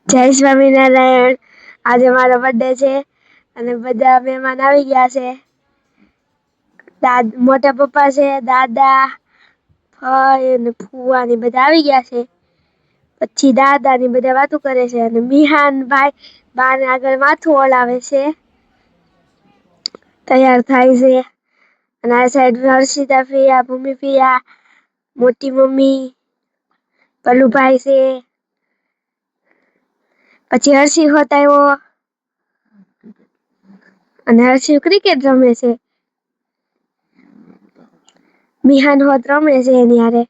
જય સ્વામિનારાયણ. આજે મારો બર્થડે છે અને બધા મહેમાન આવી ગયા છે. મોટા પપ્પા છે, દાદા, ભાઈ અને ફુવા ને બધા આવી ગયા છે. પછી દાદા ની બધા વાતો કરે છે અને મિહાન ભાઈ બાને આગળ માથું ઓળાવે છે. તૈયાર થાય છે અને આ સાઈડ હર્ષિતા ફિયા, ભૂમિ ફિયા, મોટી મમ્મી, પલુભાઈ છે. પછી હર્ષી હોત આવ્યો અને હર્ષી ક્રિકેટ રમે છે. મિહાન હોત રમે છે એની હારે.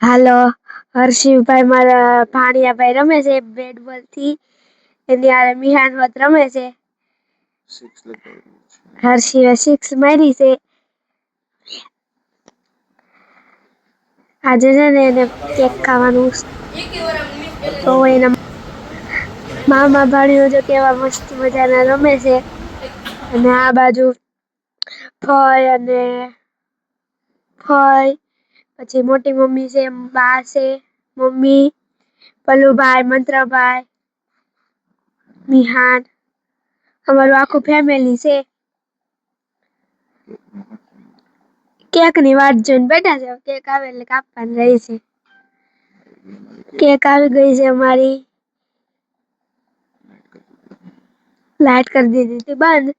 હાલો, હર્ષિભાઈ મારા ભાણિયાભાઈ રમે છે બેટ બોલ થી. એની હારે મિહાન હોત રમે છે. હર્ષિએ 6 મારી છે. આજે છે ને એને કેક ખાવાનું તો એના મામા ભાણિયો જો કેવા મસ્ત મજાના રમે છે અને આ બાજુ ફઈ પછી મોટી મમ્મી છે, બા છે, મમ્મી, પલુભાઈ, મંત્રભાઈ, મિહાન, અમારું આખું ફેમિલી છે. કેક ની વાટ જોઈને બેઠા છે. કેક આવે એટલે કાપવાની રહી છે. કેક આવી ગઈ છે અમારી. લાઈટ કરી દીધી હતી બંધ.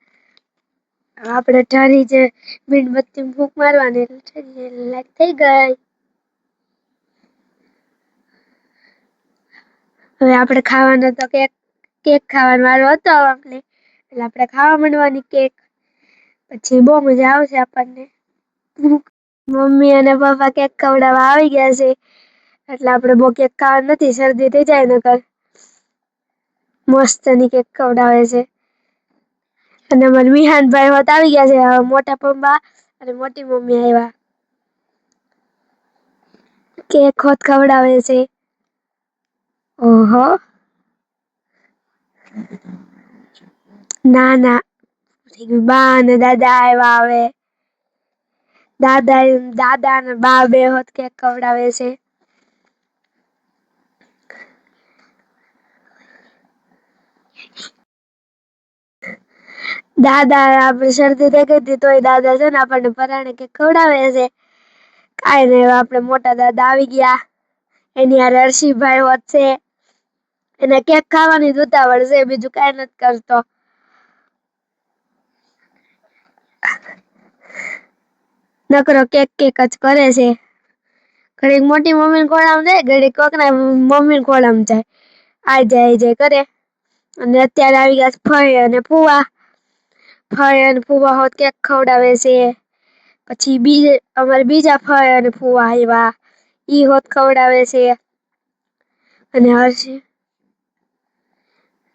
આપણે ઠરી છે મીણબત્તી ફૂંક મારવાની એટલે લાઈટ થઈ ગઈ. હવે આપણે ખાવાનો તો કેક ખાવાનો વારો હતો આપણે એટલે આપણે ખાવા માંડવાની કેક. પછી બહુ મજા આવશે આપણને. મમ્મી અને પપ્પા કેક ખવડાવવા આવી ગયા છે એટલે આપણે બહુ કેક ખાવા નથી, શરદી થઈ જાય નકર. મસ્ત ની કેક ખવડાવે છે અને અમારા વિહાનભાઈ હોત આવી ગયા છે. મોટા પપ્પા અને મોટી મમ્મી આવ્યા. કેક હોત ખવડાવે છે. ઓહો. ના બા અને દાદા આવ્યા હવે. દાદા અને બા બે હોત કેક ખવડાવે છે. દાદા આપણે શરદી થઈ ગઈ હતી તોય દાદા છે ને આપણને પરાણે કેક ખવડાવે છે. કાઈ નઈ આપણે મોટા દાદા આવી ગયા. એની હારે હર્ષિભાઈ હોત છે. એને કેક ખાવાની જ ઉતાવળ છે, બીજું કઈ નથી કરતો. નકરો કેક જ કરે છે. ઘડીક મોટી મમ્મી ખોળામાં જાય, ઘડીક કોકના મમ્મી ખોળામાં જાય. આઈ જાય કરે અને અત્યારે આવી ગયા ફઈ અને ફુવા. ફઈ અને ફુવા હોત કેક ખવડાવે છે. પછી અમારે બીજા ફઈ અને ફુવા આવ્યા. ઈ હોત ખવડાવે છે અને હર્ષિ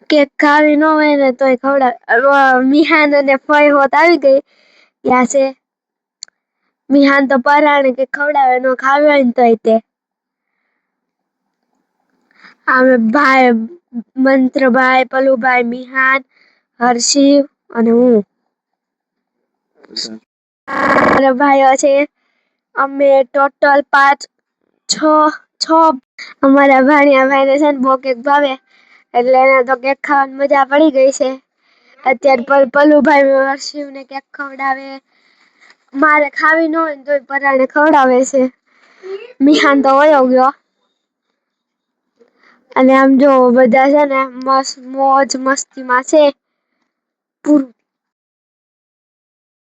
કેક ખાવી ન હોય ને તોય ખવડાવે. મિહાન અને ફઈ હોત આવી ગયા છે. મિહાન તો પરાણે કેક ખવડાવે, ન ખાવી હોય ને તોય તે. ભાઈ મંત્રભાઈ, પલુભાઈ, મિહાન, હર્ષિ અને હું. મારા ભાઈઓ છે. અમે ટોટલ 6 અમારા ભાણિયાભાઈને છે ને બહુ કેક ભાવે એટલે એને તો કેક ખાવાની મજા પડી ગઈ છે. અત્યારે પલુભાઈ હર્ષિને કેક ખવડાવે. મારે ખાવી ન હોય ને તોય પરાણે ખવડાવે છે. મિહાન તો વયો ગયો. અને આમ જો બધા છે ને મોજ મસ્તીમાં છે. પૂરું.